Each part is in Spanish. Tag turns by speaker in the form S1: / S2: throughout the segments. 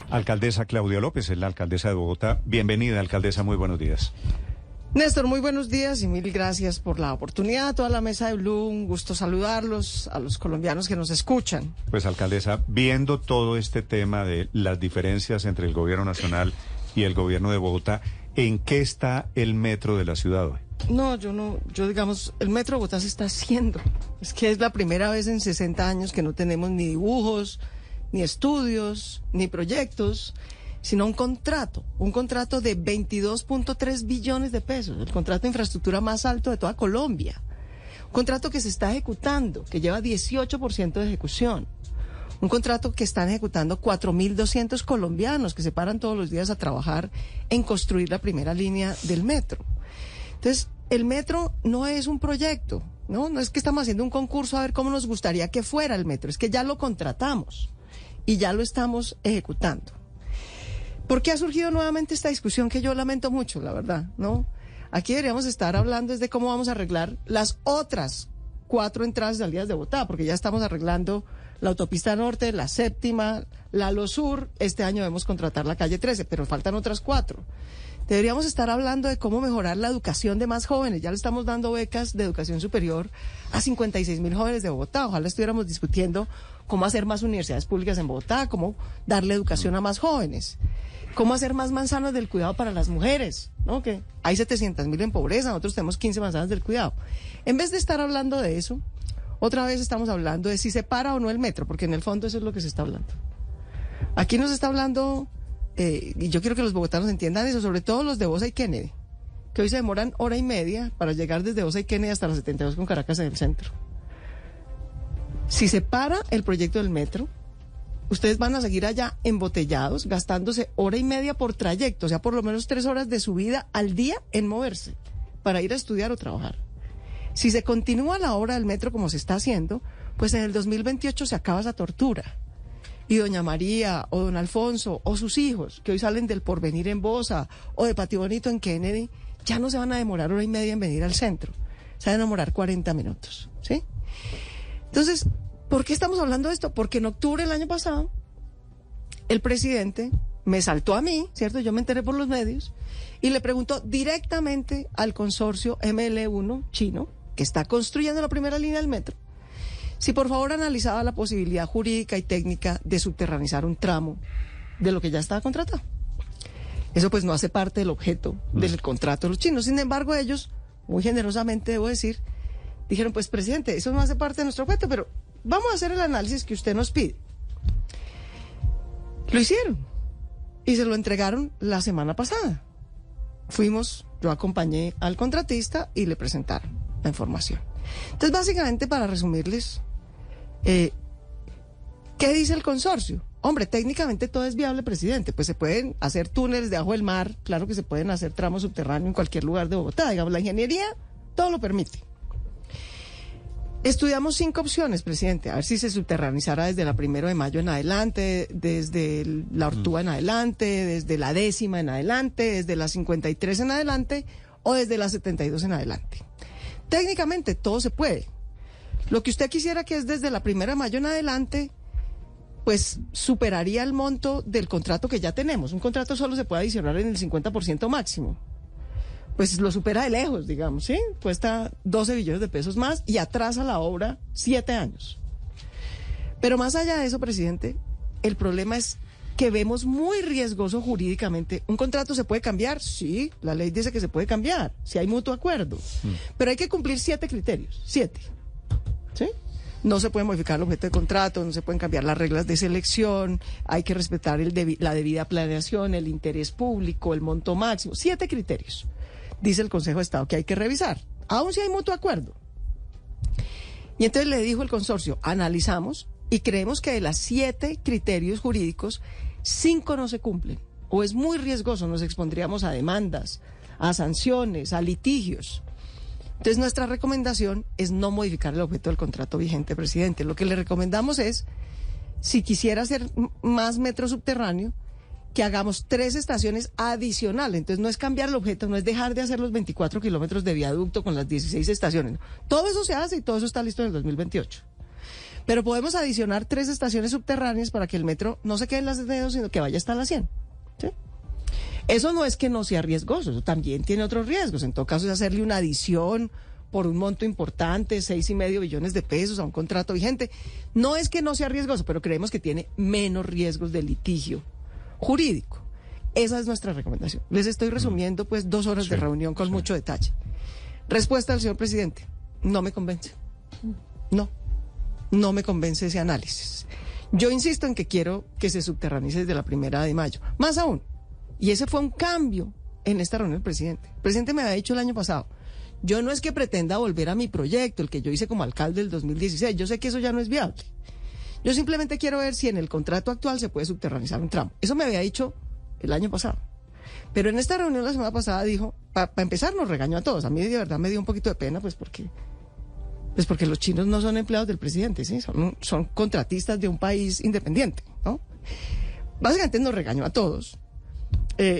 S1: Alcaldesa Claudia López, es la alcaldesa de Bogotá. Bienvenida, alcaldesa, muy buenos días.
S2: Néstor, muy buenos días y mil gracias por la oportunidad. A toda la mesa de Blue, un gusto saludarlos, a los colombianos que nos escuchan.
S1: Pues, alcaldesa, viendo todo este tema de las diferencias entre el gobierno nacional y el gobierno de Bogotá, ¿en qué está el metro de la ciudad hoy?
S2: Yo digamos, el metro de Bogotá se está haciendo. Es que es la primera vez en 60 años que no tenemos ni dibujos, ni estudios, ni proyectos, sino un contrato de 22.3 billones de pesos, el contrato de infraestructura más alto de toda Colombia. Un contrato que se está ejecutando, que lleva 18% de ejecución. Un contrato que están ejecutando 4.200 colombianos que se paran todos los días a trabajar en construir la primera línea del metro. Entonces, el metro no es un proyecto, no es que estamos haciendo un concurso a ver cómo nos gustaría que fuera el metro, es que ya lo contratamos y ya lo estamos ejecutando. ¿Por qué ha surgido nuevamente esta discusión que yo lamento mucho, la verdad, no? Aquí deberíamos estar hablando de cómo vamos a arreglar las otras 4 entradas y salidas de Bogotá, porque ya estamos arreglando la autopista norte, la séptima, la Lo Sur. Este año debemos contratar la calle 13, pero faltan otras 4. Deberíamos estar hablando de cómo mejorar la educación de más jóvenes. Ya le estamos dando becas de educación superior a 56.000 jóvenes de Bogotá. Ojalá estuviéramos discutiendo cómo hacer más universidades públicas en Bogotá, cómo darle educación a más jóvenes, cómo hacer más manzanas del cuidado para las mujeres, ¿no? Que hay 700.000 en pobreza, nosotros tenemos 15 manzanas del cuidado. En vez de estar hablando de eso, otra vez estamos hablando de si se para o no el metro, porque en el fondo eso es lo que se está hablando. Aquí nos está hablando, y yo quiero que los bogotanos entiendan eso, sobre todo los de Bosa y Kennedy, que hoy se demoran 1:30 para llegar desde Bosa y Kennedy hasta la 72 con Caracas en el centro. Si se para el proyecto del metro, ustedes van a seguir allá embotellados, gastándose 1:30 por trayecto, o sea, por lo menos 3 horas de su vida al día en moverse para ir a estudiar o trabajar. Si se continúa la obra del metro como se está haciendo, pues en el 2028 se acaba esa tortura. Y doña María o don Alfonso o sus hijos, que hoy salen del Porvenir en Bosa o de Patio Bonito en Kennedy, ya no se van a demorar 1:30 en venir al centro. Se van a demorar 40 minutos, ¿sí? Entonces, ¿por qué estamos hablando de esto? Porque en octubre del año pasado, el presidente me saltó a mí, ¿cierto? Yo me enteré por los medios y le preguntó directamente al consorcio ML1 chino, que está construyendo la primera línea del metro, si por favor analizaba la posibilidad jurídica y técnica de subterranizar un tramo de lo que ya estaba contratado. Eso pues no hace parte del objeto del contrato de los chinos. Sin embargo, ellos, muy generosamente debo decir, dijeron, pues presidente, eso no hace parte de nuestro objeto, pero vamos a hacer el análisis que usted nos pide. Lo hicieron y se lo entregaron la semana pasada. Yo acompañé al contratista y le presentaron la información. Entonces, básicamente, para resumirles, ¿qué dice el consorcio? Hombre, técnicamente todo es viable, presidente. Pues se pueden hacer túneles debajo del mar, claro que se pueden hacer tramos subterráneos en cualquier lugar de Bogotá. Digamos, la ingeniería todo lo permite. Estudiamos 5 opciones, presidente, a ver si se subterranizara desde la 1 de mayo en adelante, desde la Ortúa en adelante, desde la 10ª en adelante, desde la 53 en adelante o desde la 72 en adelante. Técnicamente todo se puede. Lo que usted quisiera que es desde la 1 de mayo en adelante, pues superaría el monto del contrato que ya tenemos. Un contrato solo se puede adicionar en el 50% máximo. Pues lo supera de lejos, digamos, ¿sí? Cuesta 12 billones de pesos más y atrasa la obra 7 años. Pero más allá de eso, presidente, el problema es que vemos muy riesgoso jurídicamente. ¿Un contrato se puede cambiar? Sí, la ley dice que se puede cambiar, si hay mutuo acuerdo. Pero hay que cumplir 7 criterios, 7, ¿sí? No se puede modificar el objeto de contrato, no se pueden cambiar las reglas de selección, hay que respetar la debida planeación, el interés público, el monto máximo, 7 criterios. Dice el Consejo de Estado que hay que revisar, aun si hay mutuo acuerdo. Y entonces le dijo el consorcio, analizamos y creemos que de las 7 criterios jurídicos, 5 no se cumplen, o es muy riesgoso, nos expondríamos a demandas, a sanciones, a litigios. Entonces nuestra recomendación es no modificar el objeto del contrato vigente, presidente. Lo que le recomendamos es, si quisiera hacer más metro subterráneo, que hagamos 3 estaciones adicionales. Entonces no es cambiar el objeto, no es dejar de hacer los 24 kilómetros de viaducto con las 16 estaciones. Todo eso se hace y todo eso está listo en el 2028. Pero podemos adicionar 3 estaciones subterráneas para que el metro no se quede en las de dedos, sino que vaya hasta la 100. ¿Sí? Eso no es que no sea riesgoso, eso también tiene otros riesgos. En todo caso es hacerle una adición por un monto importante, 6,5 billones de pesos a un contrato vigente. No es que no sea riesgoso, pero creemos que tiene menos riesgos de litigio jurídico. Esa es nuestra recomendación. Les estoy resumiendo pues 2 horas de reunión con mucho detalle. Respuesta del señor presidente: no me convence. No me convence ese análisis. Yo insisto en que quiero que se subterranice desde la 1 de mayo. Más aún, y ese fue un cambio en esta reunión del presidente. El presidente me había dicho el año pasado: yo no es que pretenda volver a mi proyecto, el que yo hice como alcalde del 2016. Yo sé que eso ya no es viable. Yo simplemente quiero ver si en el contrato actual se puede subterranizar un tramo. Eso me había dicho el año pasado. Pero en esta reunión la semana pasada dijo, para empezar nos regañó a todos. A mí de verdad me dio un poquito de pena, pues porque los chinos no son empleados del presidente, ¿sí? Son contratistas de un país independiente, ¿no? Básicamente nos regañó a todos.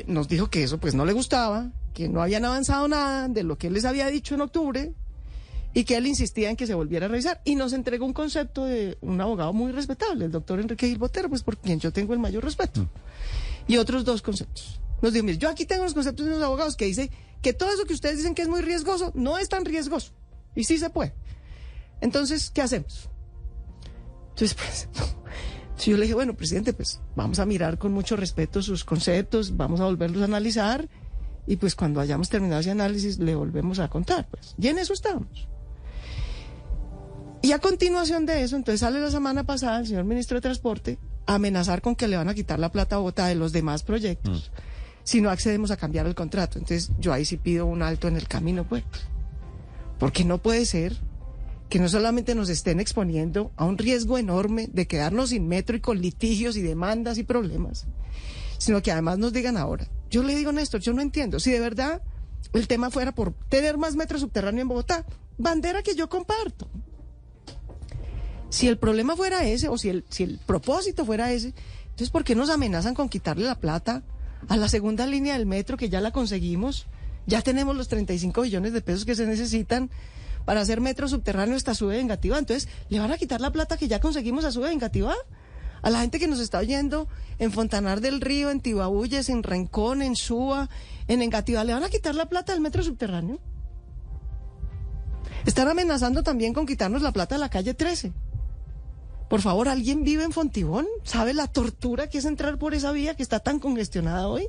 S2: Nos dijo que eso pues no le gustaba, que no habían avanzado nada de lo que él les había dicho en octubre y que él insistía en que se volviera a revisar. Y nos entregó un concepto de un abogado muy respetable, el doctor Enrique Gil Botero, pues por quien yo tengo el mayor respeto. Y otros 2 conceptos. Nos dijo: mire, yo aquí tengo los conceptos de unos abogados que dice que todo eso que ustedes dicen que es muy riesgoso no es tan riesgoso. Y sí se puede. Entonces, ¿qué hacemos? Entonces, pues, yo le dije: bueno, presidente, pues vamos a mirar con mucho respeto sus conceptos, vamos a volverlos a analizar y pues cuando hayamos terminado ese análisis le volvemos a contar, pues. Y en eso estamos. Y a continuación de eso, entonces sale la semana pasada el señor ministro de Transporte a amenazar con que le van a quitar la plata a Bogotá de los demás proyectos si no accedemos a cambiar el contrato. Entonces yo ahí sí pido un alto en el camino, pues. Porque no puede ser que no solamente nos estén exponiendo a un riesgo enorme de quedarnos sin metro y con litigios y demandas y problemas, sino que además nos digan ahora. Yo le digo, Néstor, yo no entiendo. Si de verdad el tema fuera por tener más metro subterráneo en Bogotá, bandera que yo comparto. Si el problema fuera ese, o si el propósito fuera ese, entonces ¿por qué nos amenazan con quitarle la plata a la segunda línea del metro, que ya la conseguimos? Ya tenemos los 35 billones de pesos que se necesitan para hacer metro subterráneo hasta Sube Engativá. Entonces, ¿le van a quitar la plata que ya conseguimos a Sube Engativá? A la gente que nos está oyendo en Fontanar del Río, en Tibabuyes, en Rincón, en Suba, en Engativá, ¿le van a quitar la plata del metro subterráneo? Están amenazando también con quitarnos la plata de la calle 13. Por favor, ¿alguien vive en Fontibón? ¿Sabe la tortura que es entrar por esa vía que está tan congestionada hoy?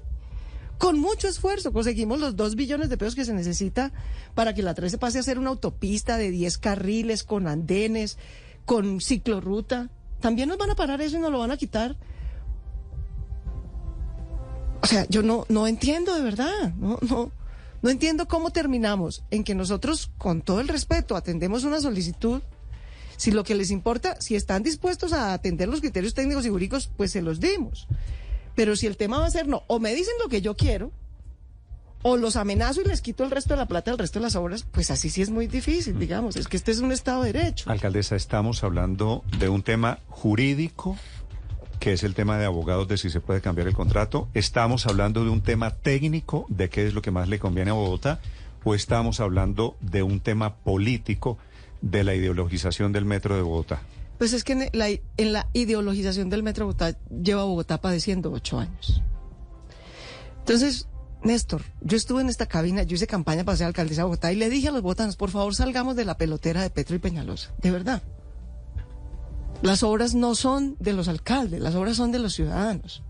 S2: Con mucho esfuerzo conseguimos los 2 billones de pesos que se necesita para que la 13 pase a ser una autopista de 10 carriles, con andenes, con ciclorruta. ¿También nos van a parar eso y nos lo van a quitar? O sea, yo no entiendo de verdad, no entiendo cómo terminamos en que nosotros, con todo el respeto, atendemos una solicitud. Si lo que les importa, si están dispuestos a atender los criterios técnicos y jurídicos, pues se los dimos. Pero si el tema va a ser no, o me dicen lo que yo quiero, o los amenazo y les quito el resto de la plata del resto de las obras, pues así sí es muy difícil, digamos. Es que este es un Estado de Derecho.
S1: Alcaldesa, estamos hablando de un tema jurídico, que es el tema de abogados, de si se puede cambiar el contrato. ¿Estamos hablando de un tema técnico, de qué es lo que más le conviene a Bogotá? ¿O estamos hablando de un tema político, de la ideologización del metro de Bogotá?
S2: Pues es que en la ideologización del metro de Bogotá lleva Bogotá padeciendo 8 años. Entonces, Néstor, yo estuve en esta cabina, yo hice campaña para ser alcaldesa de Bogotá y le dije a los bogotanos: por favor, salgamos de la pelotera de Petro y Peñalosa. De verdad. Las obras no son de los alcaldes, las obras son de los ciudadanos.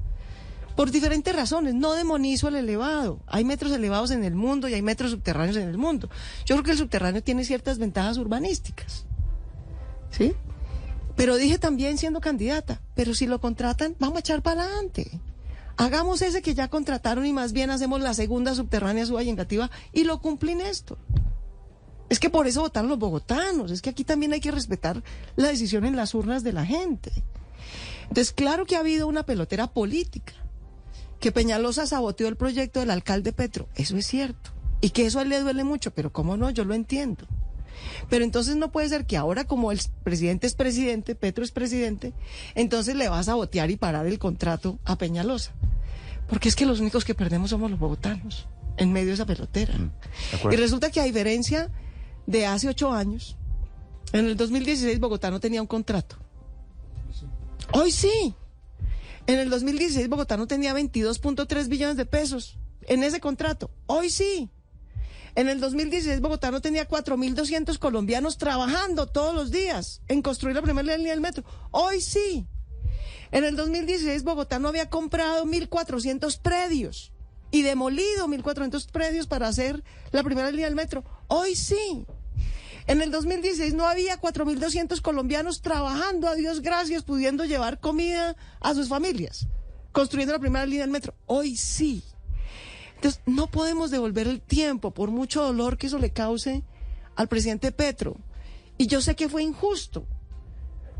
S2: Por diferentes razones, no demonizo el elevado. Hay metros elevados en el mundo y hay metros subterráneos en el mundo. Yo creo que el subterráneo tiene ciertas ventajas urbanísticas, ¿sí? Pero dije también, siendo candidata, pero si lo contratan, vamos a echar para adelante. Hagamos ese que ya contrataron y más bien hacemos la segunda subterránea Suba y Engativá y lo cumplen esto. Es que por eso votaron los bogotanos, es que aquí también hay que respetar la decisión en las urnas de la gente. Entonces, claro que ha habido una pelotera política, que Peñalosa saboteó el proyecto del alcalde Petro, eso es cierto, y que eso a él le duele mucho, pero cómo no, yo lo entiendo. Pero entonces no puede ser que ahora, como el presidente es presidente, Petro es presidente, entonces le va a sabotear y parar el contrato a Peñalosa. Porque es que los únicos que perdemos somos los bogotanos, en medio de esa pelotera. Y resulta que, a diferencia de hace 8 años, En el 2016 Bogotá no tenía un contrato. Hoy sí. En el 2016 Bogotá no tenía 22.3 billones de pesos en ese contrato. Hoy sí. En el 2016 Bogotá no tenía 4.200 colombianos trabajando todos los días en construir la primera línea del metro. Hoy sí. En el 2016 Bogotá no había comprado 1.400 predios y demolido 1.400 predios para hacer la primera línea del metro. Hoy sí. En el 2016 no había 4.200 colombianos trabajando, a Dios gracias, pudiendo llevar comida a sus familias, construyendo la primera línea del metro. Hoy sí. Entonces, no podemos devolver el tiempo, por mucho dolor que eso le cause al presidente Petro. Y yo sé que fue injusto,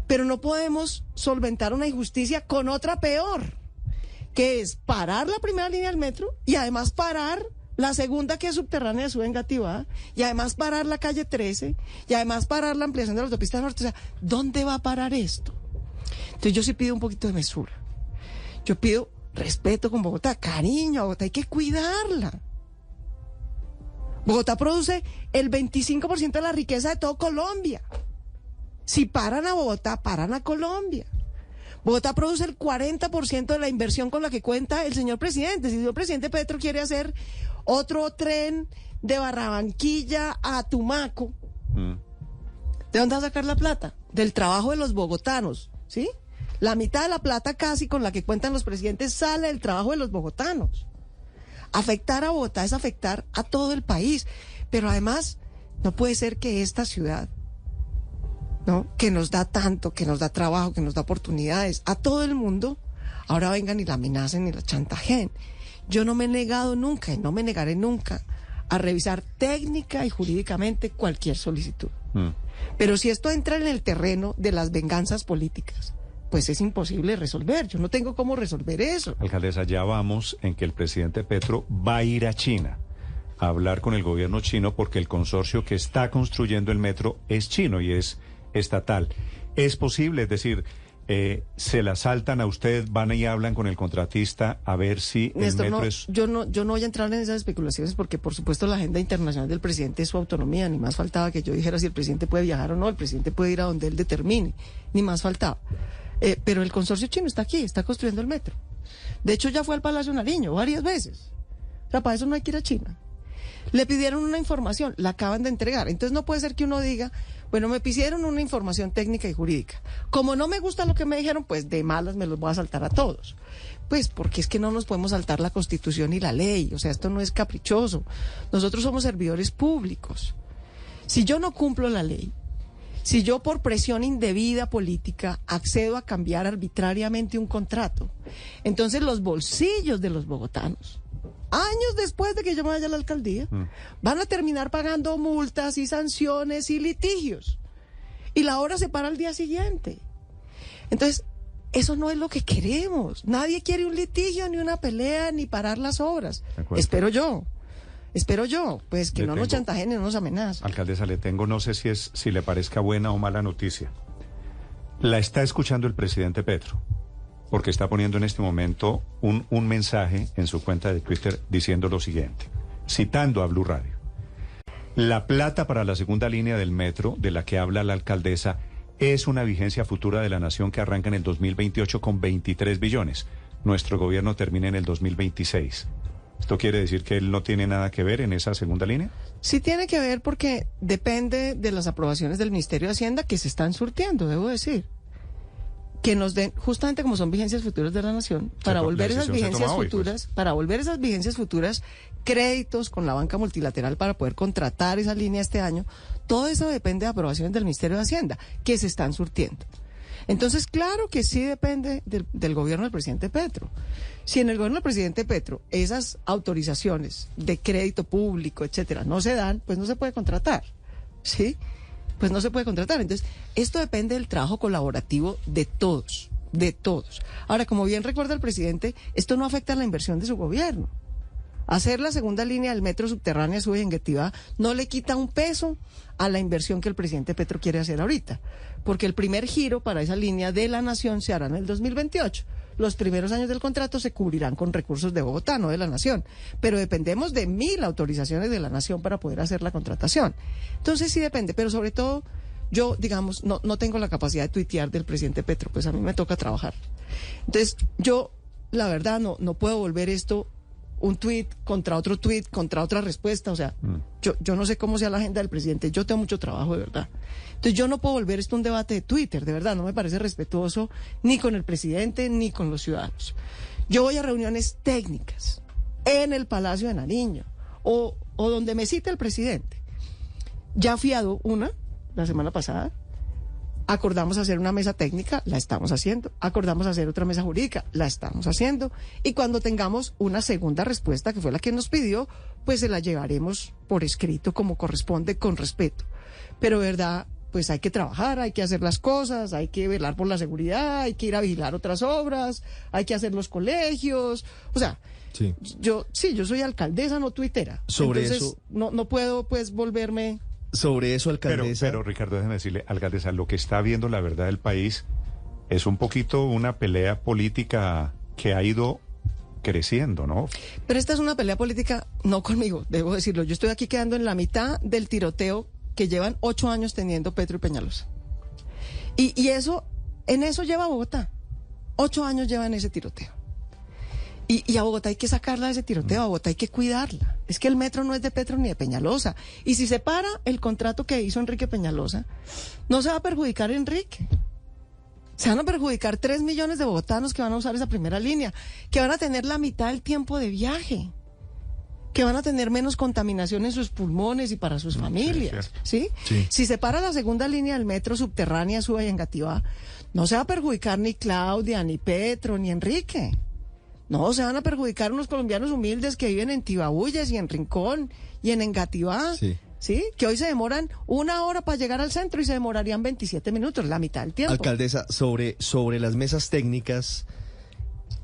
S2: pero no podemos solventar una injusticia con otra peor, que es parar la primera línea del metro y además parar la segunda, que es subterránea, de Engativá, y además parar la calle 13, y además parar la ampliación de la autopista norte. O sea, ¿dónde va a parar esto? Entonces yo sí pido un poquito de mesura. Yo pido respeto con Bogotá, cariño a Bogotá, hay que cuidarla. Bogotá produce el 25% de la riqueza de todo Colombia. Si paran a Bogotá, paran a Colombia. Bogotá produce el 40% de la inversión con la que cuenta el señor presidente. Si el señor presidente Petro quiere hacer otro tren de Barranquilla a Tumaco, ¿de dónde va a sacar la plata? Del trabajo de los bogotanos, ¿sí? La mitad de la plata casi con la que cuentan los presidentes sale del trabajo de los bogotanos. Afectar a Bogotá es afectar a todo el país. Pero además, no puede ser que esta ciudad, ¿no?, que nos da tanto, que nos da trabajo, que nos da oportunidades a todo el mundo, ahora vengan y la amenacen y la chantajeen. Yo no me he negado nunca y no me negaré nunca a revisar técnica y jurídicamente cualquier solicitud. Pero si esto entra en el terreno de las venganzas políticas, pues es imposible resolver. Yo no tengo cómo resolver eso.
S1: Alcaldesa, ya vamos en que el presidente Petro va a ir a China a hablar con el gobierno chino porque el consorcio que está construyendo el metro es chino y es estatal. ¿Es posible? Es decir, se la saltan a usted, van y hablan con el contratista a ver si
S2: Néstor,
S1: el metro
S2: no,
S1: es...
S2: yo no voy a entrar en esas especulaciones porque, por supuesto, la agenda internacional del presidente es su autonomía. Ni más faltaba que yo dijera si el presidente puede viajar o no. El presidente puede ir a donde él determine. Ni más faltaba. Pero el consorcio chino está aquí, está construyendo el metro. De hecho, ya fue al Palacio Nariño varias veces. O sea, para eso no hay que ir a China. Le pidieron una información, la acaban de entregar. Entonces no puede ser que uno diga, bueno, me pidieron una información técnica y jurídica. Como no me gusta lo que me dijeron, pues de malas me los voy a saltar a todos. Pues porque es que no nos podemos saltar la Constitución y la ley. O sea, esto no es caprichoso. Nosotros somos servidores públicos. Si yo no cumplo la ley, si yo por presión indebida política accedo a cambiar arbitrariamente un contrato, entonces los bolsillos de los bogotanos, años después de que yo me vaya a la alcaldía, van a terminar pagando multas y sanciones y litigios. Y la obra se para al día siguiente. Entonces, eso no es lo que queremos. Nadie quiere un litigio, ni una pelea, ni parar las obras. Espero yo, pues que no nos chantajeen y no nos amenacen.
S1: Alcaldesa, le tengo, no sé si le parezca buena o mala noticia. La está escuchando el presidente Petro, porque está poniendo en este momento un mensaje en su cuenta de Twitter diciendo lo siguiente, citando a Blue Radio. La plata para la segunda línea del metro, de la que habla la alcaldesa, es una vigencia futura de la nación que arranca en el 2028 con 23 billones. Nuestro gobierno termina en el 2026. ¿Esto quiere decir que él no tiene nada que ver en esa segunda línea?
S2: Sí tiene que ver porque depende de las aprobaciones del Ministerio de Hacienda que se están surtiendo, debo decir. Que nos den, justamente como son vigencias futuras de la nación, para volver esas vigencias futuras, para volver esas vigencias futuras, créditos con la banca multilateral para poder contratar esa línea este año. Todo eso depende de aprobaciones del Ministerio de Hacienda, que se están surtiendo. Entonces, claro que sí depende del gobierno del presidente Petro. Si en el gobierno del presidente Petro esas autorizaciones de crédito público, etcétera, no se dan, pues no se puede contratar, ¿sí? Pues no se puede contratar. Entonces, esto depende del trabajo colaborativo de todos, de todos. Ahora, como bien recuerda el presidente, esto no afecta a la inversión de su gobierno. Hacer la segunda línea del metro subterráneo Engativá no le quita un peso a la inversión que el presidente Petro quiere hacer ahorita, porque el primer giro para esa línea de la nación se hará en el 2028. Los primeros años del contrato se cubrirán con recursos de Bogotá, no de la nación, pero dependemos de 1.000 autorizaciones de la nación para poder hacer la contratación. Entonces sí depende, pero sobre todo Yo, digamos, no tengo la capacidad de tuitear del presidente Petro, pues a mí me toca trabajar. Entonces, yo, la verdad, no puedo volver esto un tuit contra otro tuit, contra otra respuesta. O sea, yo no sé cómo sea la agenda del presidente. Yo tengo mucho trabajo, de verdad. Entonces, yo no puedo volver esto un debate de Twitter, de verdad. No me parece respetuoso ni con el presidente ni con los ciudadanos. Yo voy a reuniones técnicas en el Palacio de Nariño o donde me cite el presidente. Ya fui a una la semana pasada. Acordamos hacer una mesa técnica, la estamos haciendo. Acordamos hacer otra mesa jurídica, la estamos haciendo. Y cuando tengamos una segunda respuesta, que fue la que nos pidió, pues se la llevaremos por escrito como corresponde, con respeto. Pero, verdad, pues hay que trabajar, hay que hacer las cosas, hay que velar por la seguridad, hay que ir a vigilar otras obras, hay que hacer los colegios. O sea,
S3: sí.
S2: Yo soy alcaldesa, no tuitera.
S3: Sobre
S2: Entonces,
S3: eso...
S2: no puedo, pues, volverme...
S3: Sobre eso, alcaldesa...
S1: Pero Ricardo, déjeme decirle, alcaldesa, lo que está viendo la verdad del país es un poquito una pelea política que ha ido creciendo, ¿no?
S2: Pero esta es una pelea política, no conmigo, debo decirlo. Yo estoy aquí quedando en la mitad del tiroteo que llevan 8 años teniendo Petro y Peñalosa. Y eso, en eso lleva Bogotá. 8 años lleva en ese tiroteo. Y a Bogotá hay que sacarla de ese tiroteo, a Bogotá hay que cuidarla. Es que el metro no es de Petro ni de Peñalosa. Y si se para el contrato que hizo Enrique Peñalosa, no se va a perjudicar Enrique. Se van a perjudicar 3 millones de bogotanos que van a usar esa primera línea, que van a tener la mitad del tiempo de viaje, que van a tener menos contaminación en sus pulmones y para sus familias. ¿Sí?
S3: Sí.
S2: Si se para la segunda línea del metro subterránea, Suba y Engativá, no se va a perjudicar ni Claudia, ni Petro, ni Enrique. No, se van a perjudicar unos colombianos humildes que viven en Tibabuyes y en Rincón y en Engativá, ¿sí? Que hoy se demoran 1 hora para llegar al centro y se demorarían 27 minutos, la mitad del tiempo.
S3: Alcaldesa, sobre las mesas técnicas,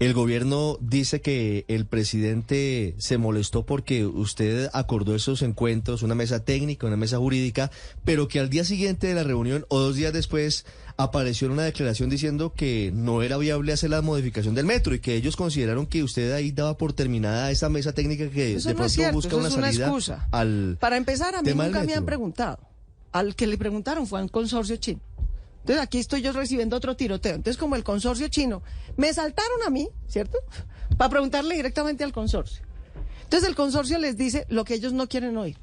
S3: el gobierno dice que el presidente se molestó porque usted acordó esos encuentros, una mesa técnica, una mesa jurídica, pero que al día siguiente de la reunión o 2 días después apareció una declaración diciendo que no era viable hacer la modificación del metro y que ellos consideraron que usted ahí daba por terminada esa mesa técnica que
S2: eso
S3: de
S2: no
S3: pronto
S2: es cierto,
S3: busca
S2: eso
S3: una
S2: es
S3: salida
S2: excusa.
S3: al
S2: Para empezar, a mí
S3: tema
S2: nunca
S3: del
S2: me han
S3: metro.
S2: preguntado. Al que le preguntaron fue al consorcio chino. Entonces aquí estoy yo recibiendo otro tiroteo. Entonces, como el consorcio chino, me saltaron a mí, ¿cierto? Para preguntarle directamente al consorcio. Entonces el consorcio les dice lo que ellos no quieren oír.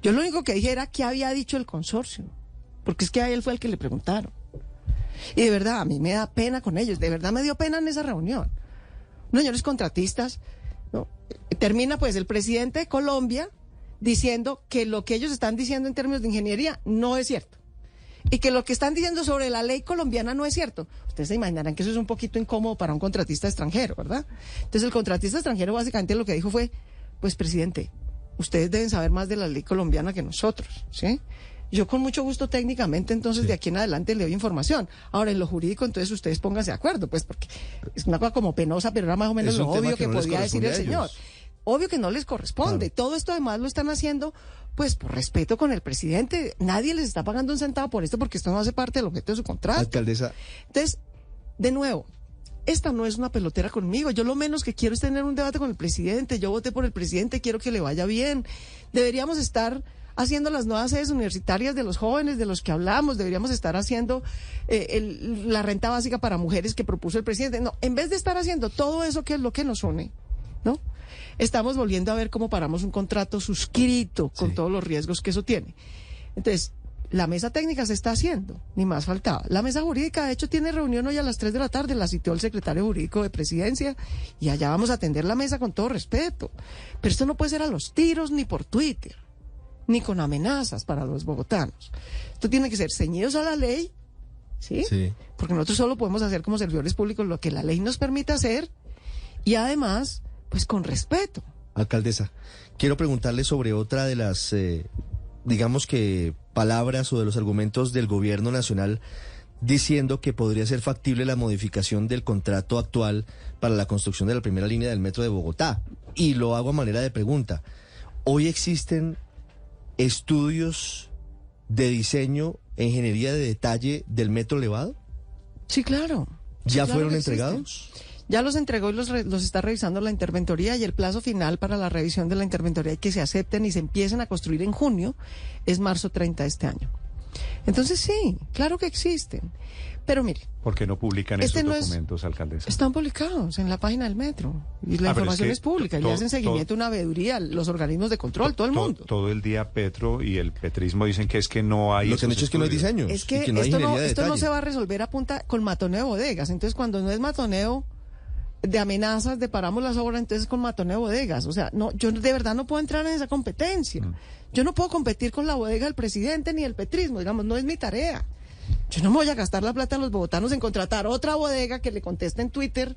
S2: Yo lo único que dije era qué había dicho el consorcio, porque es que a él fue el que le preguntaron. Y de verdad, a mí me da pena con ellos, de verdad me dio pena en esa reunión. Unos señores contratistas, ¿no? Termina pues el presidente de Colombia diciendo que lo que ellos están diciendo en términos de ingeniería no es cierto. Y que lo que están diciendo sobre la ley colombiana no es cierto. Ustedes se imaginarán que eso es un poquito incómodo para un contratista extranjero, ¿verdad? Entonces el contratista extranjero básicamente lo que dijo fue, pues presidente, ustedes deben saber más de la ley colombiana que nosotros, ¿sí? Yo con mucho gusto técnicamente, entonces de aquí en adelante le doy información. Ahora, en lo jurídico, entonces ustedes pónganse de acuerdo, pues porque es una cosa como penosa, pero era más o menos lo obvio que podía decir el señor. Obvio que no les corresponde. Claro. Todo esto además lo están haciendo pues por respeto con el presidente. Nadie les está pagando un centavo por esto porque esto no hace parte del objeto de su contrato.
S3: Alcaldesa.
S2: Entonces, de nuevo, esta no es una pelotera conmigo. Yo lo menos que quiero es tener un debate con el presidente. Yo voté por el presidente, quiero que le vaya bien. Deberíamos estar haciendo las nuevas sedes universitarias de los jóvenes de los que hablamos, deberíamos estar haciendo la renta básica para mujeres que propuso el presidente. No, en vez de estar haciendo todo eso que es lo que nos une, ¿no? Estamos volviendo a ver cómo paramos un contrato suscrito con todos los riesgos que eso tiene. Entonces, la mesa técnica se está haciendo, ni más faltaba. La mesa jurídica, de hecho, tiene reunión hoy a las 3 de la tarde, la citó el secretario jurídico de Presidencia, y allá vamos a atender la mesa con todo respeto. Pero esto no puede ser a los tiros ni por Twitter, ni con amenazas para los bogotanos. Esto tiene que ser ceñidos a la ley, ¿sí? Porque nosotros solo podemos hacer como servidores públicos lo que la ley nos permite hacer, y además, pues con respeto.
S3: Alcaldesa, quiero preguntarle sobre otra de las, digamos que, palabras o de los argumentos del gobierno nacional diciendo que podría ser factible la modificación del contrato actual para la construcción de la primera línea del metro de Bogotá. Y lo hago a manera de pregunta. ¿Hoy existen estudios de diseño e ingeniería de detalle del metro elevado?
S2: Sí, claro.
S3: ¿Ya
S2: sí,
S3: fueron
S2: claro
S3: entregados?
S2: Ya los entregó y los está revisando la interventoría, y el plazo final para la revisión de la interventoría y que se acepten y se empiecen a construir en junio es marzo 30 de este año. Entonces sí, claro que existen. Pero mire,
S1: ¿por qué no publican esos documentos, alcaldesa?
S2: Están publicados en la página del metro. Y la información es pública. Y le hacen seguimiento a una veeduría, los organismos de control, todo el mundo.
S1: Todo el día Petro y el petrismo dicen que es que no hay.
S3: Lo que han hecho es que no hay diseño.
S2: Es que esto no se va a resolver a punta con matoneo de bodegas. Entonces, cuando no es matoneo de amenazas de paramos las obras, entonces con matoneo de bodegas. O sea, no, yo de verdad no puedo entrar en esa competencia. Yo no puedo competir con la bodega del presidente ni el petrismo. Digamos, no es mi tarea. Yo no me voy a gastar la plata a los bogotanos en contratar otra bodega que le conteste en Twitter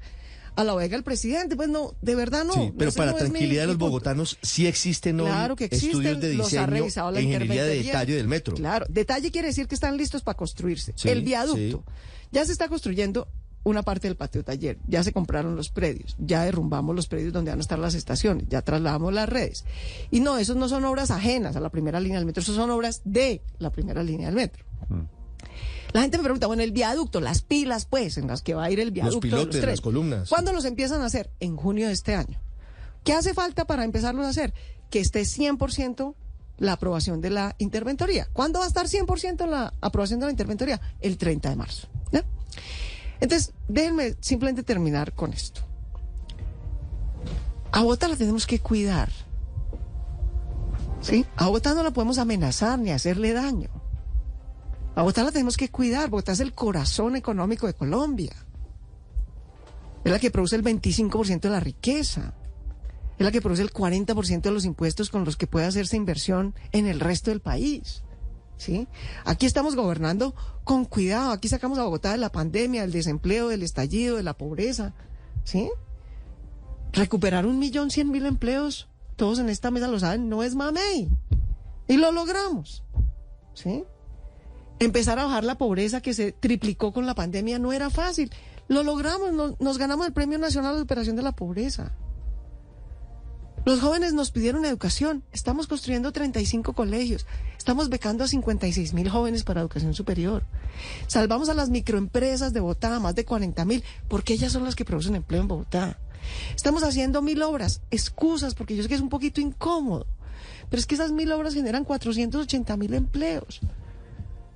S2: a la bodega del presidente. Pues no, de verdad no.
S3: Sí, pero para tranquilidad de los bogotanos, sí existen hoy estudios de diseño e ingeniería de detalle del metro.
S2: Claro, detalle quiere decir que están listos para construirse. Sí, el viaducto. Sí. Ya se está construyendo una parte del patio taller, ya se compraron los predios, ya derrumbamos los predios donde van a estar las estaciones, ya trasladamos las redes. Y no, esos no son obras ajenas a la primera línea del metro, esos son obras de la primera línea del metro. La gente me pregunta, bueno, el viaducto, las pilas, pues, en las que va a ir el viaducto.
S3: Los pilotes,
S2: de los
S3: las columnas.
S2: ¿Cuándo los empiezan a hacer? En junio de este año. ¿Qué hace falta para empezarlos a hacer? Que esté 100% la aprobación de la interventoría. ¿Cuándo va a estar 100% la aprobación de la interventoría? El 30 de marzo. ¿Ya? Entonces, déjenme simplemente terminar con esto. A Bogotá la tenemos que cuidar. ¿Sí? A Bogotá no la podemos amenazar ni hacerle daño. A Bogotá la tenemos que cuidar. Bogotá es el corazón económico de Colombia. Es la que produce el 25% de la riqueza. Es la que produce el 40% de los impuestos con los que puede hacerse inversión en el resto del país. ¿Sí? Aquí estamos gobernando con cuidado. Aquí sacamos a Bogotá de la pandemia, del desempleo, del estallido, de la pobreza. ¿Sí? Recuperar 1.100.000 empleos, todos en esta mesa lo saben, no es mamey. Y lo logramos. ¿Sí? Empezar a bajar la pobreza que se triplicó con la pandemia no era fácil. Lo logramos, nos ganamos el Premio Nacional de Superación de la Pobreza. Los jóvenes nos pidieron educación. Estamos construyendo 35 colegios. Estamos becando a 56.000 jóvenes para educación superior. Salvamos a las microempresas de Bogotá, más de 40.000, porque ellas son las que producen empleo en Bogotá. Estamos haciendo 1.000 obras, excusas, porque yo sé que es un poquito incómodo, pero es que esas 1.000 obras generan 480.000 empleos.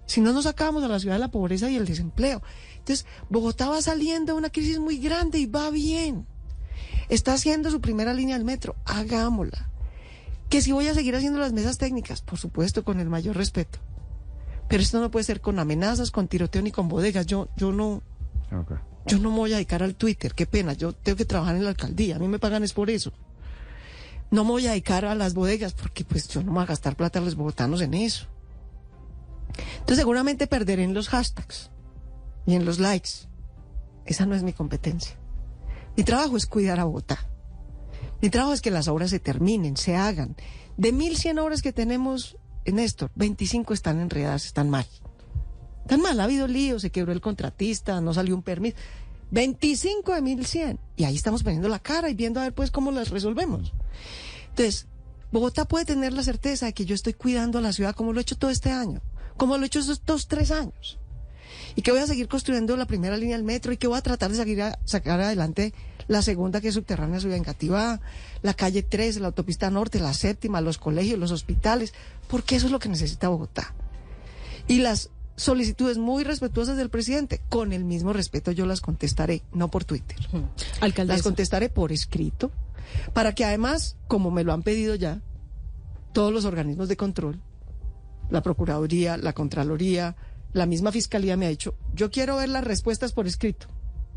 S2: Si no, nos sacamos a la ciudad de la pobreza y el desempleo. Entonces, Bogotá va saliendo de una crisis muy grande y va bien. Está haciendo su primera línea del metro, hagámosla. Que si voy a seguir haciendo las mesas técnicas, por supuesto, con el mayor respeto. Pero esto no puede ser con amenazas, con tiroteo ni con bodegas. Yo no me voy a dedicar al Twitter, qué pena. Yo tengo que trabajar en la alcaldía, a mí me pagan es por eso. No me voy a dedicar a las bodegas porque pues yo no me voy a gastar plata a los bogotanos en eso. Entonces seguramente perderé en los hashtags y en los likes. Esa no es mi competencia. Mi trabajo es cuidar a Bogotá. Mi trabajo es que las obras se terminen, se hagan. De 1.100 obras que tenemos, Néstor, 25 están enredadas, están mal. Están mal, ha habido lío, se quebró el contratista, no salió un permiso. 25 de 1.100. Y ahí estamos poniendo la cara y viendo a ver pues cómo las resolvemos. Entonces, Bogotá puede tener la certeza de que yo estoy cuidando a la ciudad como lo he hecho todo este año, como lo he hecho estos 3 años. Y que voy a seguir construyendo la primera línea del metro y que voy a tratar de sacar adelante la segunda, que es subterránea Ciudad Engativá, la calle 3, la autopista norte, la séptima, los colegios, los hospitales, porque eso es lo que necesita Bogotá. Y las solicitudes muy respetuosas del presidente, con el mismo respeto yo las contestaré, no por Twitter. Alcaldesa. Las contestaré por escrito, para que además, como me lo han pedido ya, todos los organismos de control, la Procuraduría, la Contraloría, la misma Fiscalía me ha dicho, yo quiero ver las respuestas por escrito,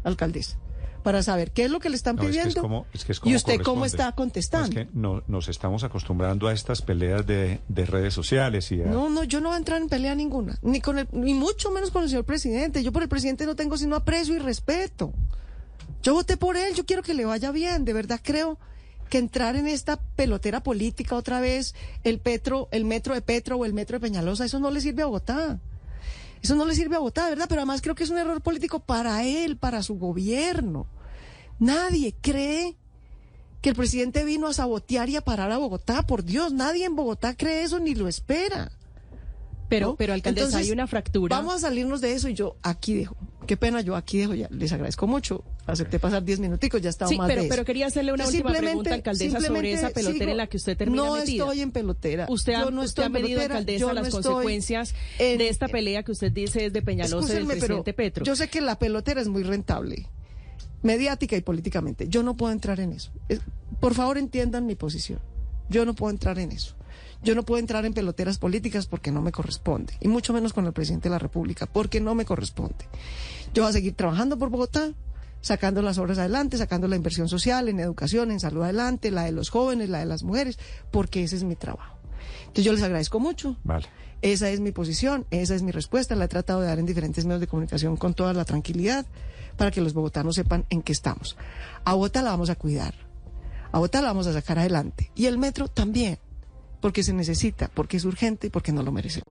S2: alcaldesa, para saber qué es lo que le están pidiendo y usted cómo está contestando.
S1: Es que nos estamos acostumbrando a estas peleas de redes sociales.
S2: No, yo no voy a entrar en pelea ninguna, ni mucho menos con el señor presidente. Yo por el presidente no tengo sino aprecio y respeto. Yo voté por él, yo quiero que le vaya bien, de verdad creo que entrar en esta pelotera política otra vez, el metro de Petro o el metro de Peñalosa, eso no le sirve a Bogotá. Eso no le sirve a Bogotá, ¿verdad? Pero además creo que es un error político para él, para su gobierno. Nadie cree que el presidente vino a sabotear y a parar a Bogotá. Por Dios, nadie en Bogotá cree eso ni lo espera.
S4: Pero alcaldesa, entonces, hay una fractura.
S2: Vamos a salirnos de eso y yo aquí dejo. Qué pena, yo aquí dejo ya. Les agradezco mucho Acepté pasar 10 minuticos, ya estaba
S4: Sí,
S2: más de eso.
S4: pero quería hacerle una última pregunta, alcaldesa, sobre esa pelotera en la que usted termina
S2: no
S4: metida.
S2: No estoy en pelotera.
S4: Usted ha medido, alcaldesa, las consecuencias de esta pelea que usted dice es de Peñalosa y del presidente Petro.
S2: Yo sé que la pelotera es muy rentable, mediática y políticamente. Yo no puedo entrar en eso. Por favor, entiendan mi posición. Yo no puedo entrar en eso. Yo no puedo entrar en peloteras políticas porque no me corresponde. Y mucho menos con el presidente de la República, porque no me corresponde. Yo voy a seguir trabajando por Bogotá, sacando las obras adelante, sacando la inversión social, en educación, en salud adelante, la de los jóvenes, la de las mujeres, porque ese es mi trabajo. Entonces yo les agradezco mucho.
S1: Vale.
S2: Esa es mi posición, esa es mi respuesta, la he tratado de dar en diferentes medios de comunicación con toda la tranquilidad para que los bogotanos sepan en qué estamos. A Bogotá la vamos a cuidar, a Bogotá la vamos a sacar adelante y el metro también, porque se necesita, porque es urgente y porque no lo merecemos.